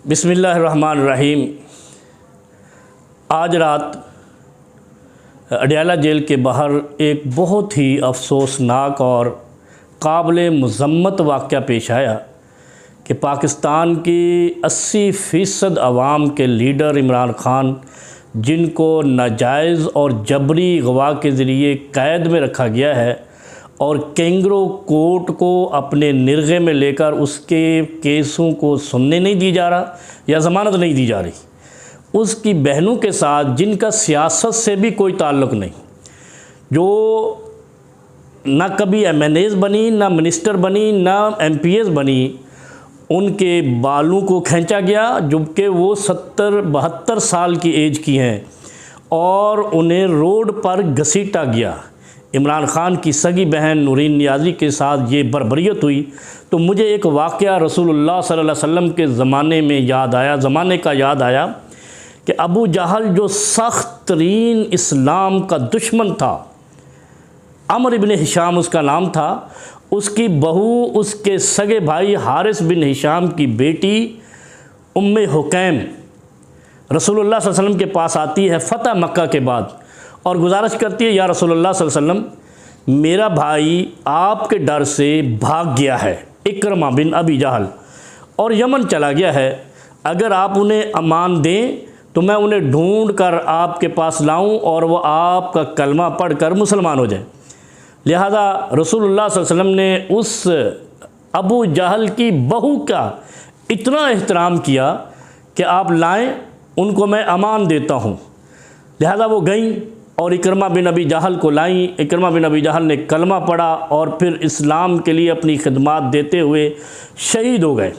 बिस्मिल्लाहिर्रहमानिर्रहीम। आज रात अडयाला जेल के बाहर एक बहुत ही अफसोसनाक और काबिल मज़म्मत वाक़या पेश आया कि पाकिस्तान की 80% आवाम के लीडर इमरान ख़ान, जिनको नाजायज़ और जबरी अगवा के ज़रिए कैद में रखा गया है और कैंगरो कोर्ट को अपने निर्गे में लेकर उसके केसों को सुनने नहीं दी जा रहा या ज़मानत नहीं दी जा रही, उसकी बहनों के साथ जिनका सियासत से भी कोई ताल्लुक़ नहीं, जो ना कभी MNAs बनी, ना मिनिस्टर बनी, ना MPs बनी, उनके बालों को खींचा गया जबकि वो 70-72 साल की एज की हैं और उन्हें रोड पर घसीटा गया। इमरान ख़ान की सगी बहन नूरीन नियाज़ी के साथ ये बर्बरियत हुई तो मुझे एक वाक़या रसूलुल्लाह सल्लल्लाहु अलैहि वसल्लम के ज़माने में याद आया कि अबू जहल जो सख्त तरीन इस्लाम का दुश्मन था, अमर इब्न हिशाम उसका नाम था, उसकी बहू उसके सगे भाई हारिस बिन हिशाम की बेटी उम्मे हुकैम रसूलुल्लाह सल्लल्लाहु अलैहि वसल्लम के पास आती है फ़तह मक्का के बाद और गुजारिश करती है, या रसूलुल्लाह सल्लल्लाहु अलैहि वसल्लम, मेरा भाई आपके डर से भाग गया है, इकरमा बिन अबी जहल, और यमन चला गया है। अगर आप उन्हें अमान दें तो मैं उन्हें ढूंढ कर आपके पास लाऊं और वो आपका कलमा पढ़कर मुसलमान हो जाए। लिहाजा रसूलुल्लाह सल्लल्लाहु अलैहि वसल्लम ने उस अबू जहल की बहू का इतना एहतराम किया कि आप लाएं, उनको मैं अमान देता हूँ। लिहाजा वो गई और इकरमा बिन अबी जहल को लाई। इकरमा बिन अबी जहल ने कलमा पढ़ा और फिर इस्लाम के लिए अपनी खिदमत देते हुए शहीद हो गए।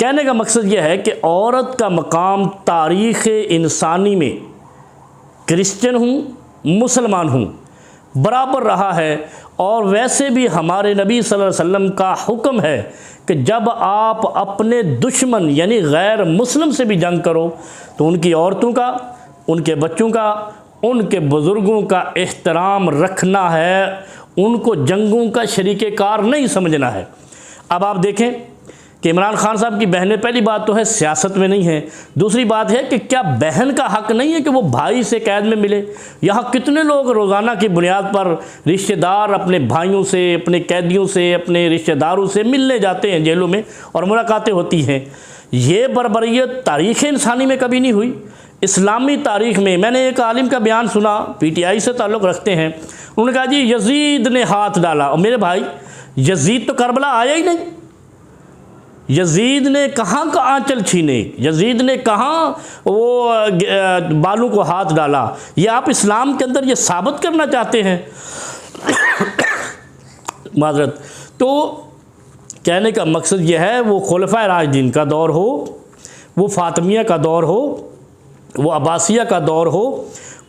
कहने का मकसद यह है कि औरत का मकाम तारीख़ इंसानी में, क्रिश्चियन हूँ मुसलमान हूँ, बराबर रहा है। और वैसे भी हमारे नबी सल्लल्लाहु अलैहि वसल्लम का हुक्म है कि जब आप अपने दुश्मन यानी गैर मुस्लिम से भी जंग करो तो उनकी औरतों का, उनके बच्चों का, उनके बुज़ुर्गों का एहतराम रखना है, उनको जंगों का शरीके कार नहीं समझना है। अब आप देखें कि इमरान ख़ान साहब की बहनें, पहली बात तो है सियासत में नहीं है, दूसरी बात है कि क्या बहन का हक़ नहीं है कि वो भाई से कैद में मिले? यहाँ कितने लोग रोज़ाना की बुनियाद पर रिश्तेदार अपने भाइयों से, अपने कैदियों से, अपने रिश्तेदारों से मिलने जाते हैं जेलों में और मुलाकातें होती हैं। ये बर्बरियत तारीख़ इंसानी में कभी नहीं हुई। इस्लामी तारीख़ में मैंने एक आलिम का बयान सुना, PTI से ताल्लुक़ रखते हैं, उन्होंने कहा जी यजीद ने हाथ डाला। और मेरे भाई, यजीद तो करबला आया ही नहीं, यजीद ने कहाँ का आंचल छीने, यजीद ने कहाँ वो बालों को हाथ डाला? ये आप इस्लाम के अंदर ये साबित करना चाहते हैं? माज़रत। तो कहने का मकसद यह है, वो खुलफ़ाए राशिदीन का दौर हो, वो फ़ातिमिया का दौर हो, वो अब्बासिया का दौर हो,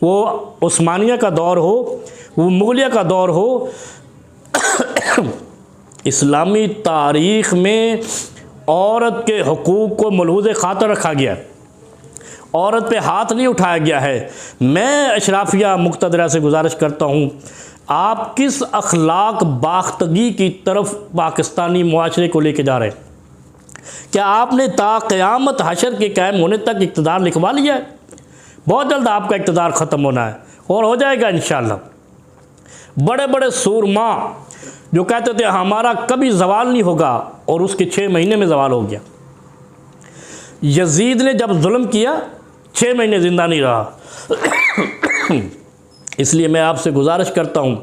वो उस्मानिया का दौर हो, वो मुग़लिया का दौर हो, इस्लामी तारीख़ में औरत के हुकूक़ को मलहूज़ ख़ातर रखा गया, औरत पे हाथ नहीं उठाया गया है। मैं अशराफिया मुक़तदरा से गुजारिश करता हूँ, आप किस अखलाक बाख्तगी की तरफ पाकिस्तानी मुआशरे को लेके जा रहे हैं? क्या आपने ता क़यामत हशर के कायम होने तक इक़्तिदार लिखवा लिया है? बहुत जल्द आपका इक़्तिदार ख़त्म होना है और हो जाएगा इंशाअल्लाह। बड़े बड़े सूरमा जो कहते थे हमारा कभी ज़वाल नहीं होगा, और उसके 6 महीने में ज़वाल हो गया। यजीद ने जब जुल्म किया 6 महीने ज़िंदा नहीं रहा। इसलिए मैं आपसे गुजारिश करता हूँ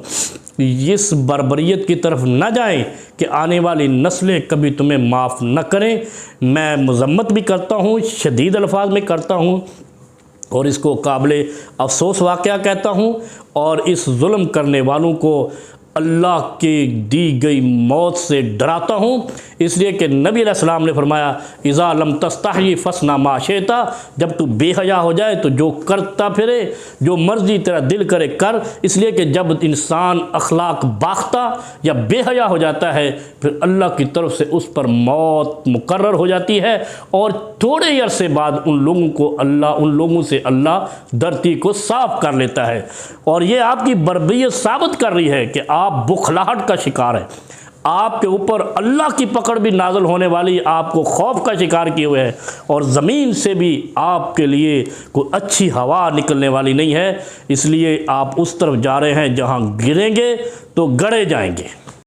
कि इस बर्बरियत की तरफ न जाएं कि आने वाली नस्लें कभी तुम्हें माफ़ न करें। मैं मज़म्मत भी करता हूँ, शदीद अल्फाज में करता हूँ, और इसको काबिल अफसोस वाक़या कहता हूँ, और इस जुल्म करने वालों को अल्लाह की दी गई मौत से डराता हूँ। इसलिए कि नबी अलैहिस्सलाम ने फरमाया, इज़ा लम तस्तही फसना मा शिता, जब तू बेहया हो जाए तो जो करता फिरे, जो मर्ज़ी तेरा दिल करे कर। इसलिए कि जब इंसान अखलाक बाख्ता या बेहया हो जाता है फिर अल्लाह की तरफ से उस पर मौत मुकर्रर हो जाती है, और थोड़े अरसे बाद उन लोगों से अल्लाह धरती को साफ़ कर लेता है। और ये आपकी बर्बरियत साबित कर रही है कि आप बुखलाहट का शिकार है, आपके ऊपर अल्लाह की पकड़ भी नाज़िल होने वाली, आपको खौफ का शिकार किए हुए है, और ज़मीन से भी आपके लिए कोई अच्छी हवा निकलने वाली नहीं है। इसलिए आप उस तरफ जा रहे हैं जहाँ गिरेंगे तो गड़े जाएंगे।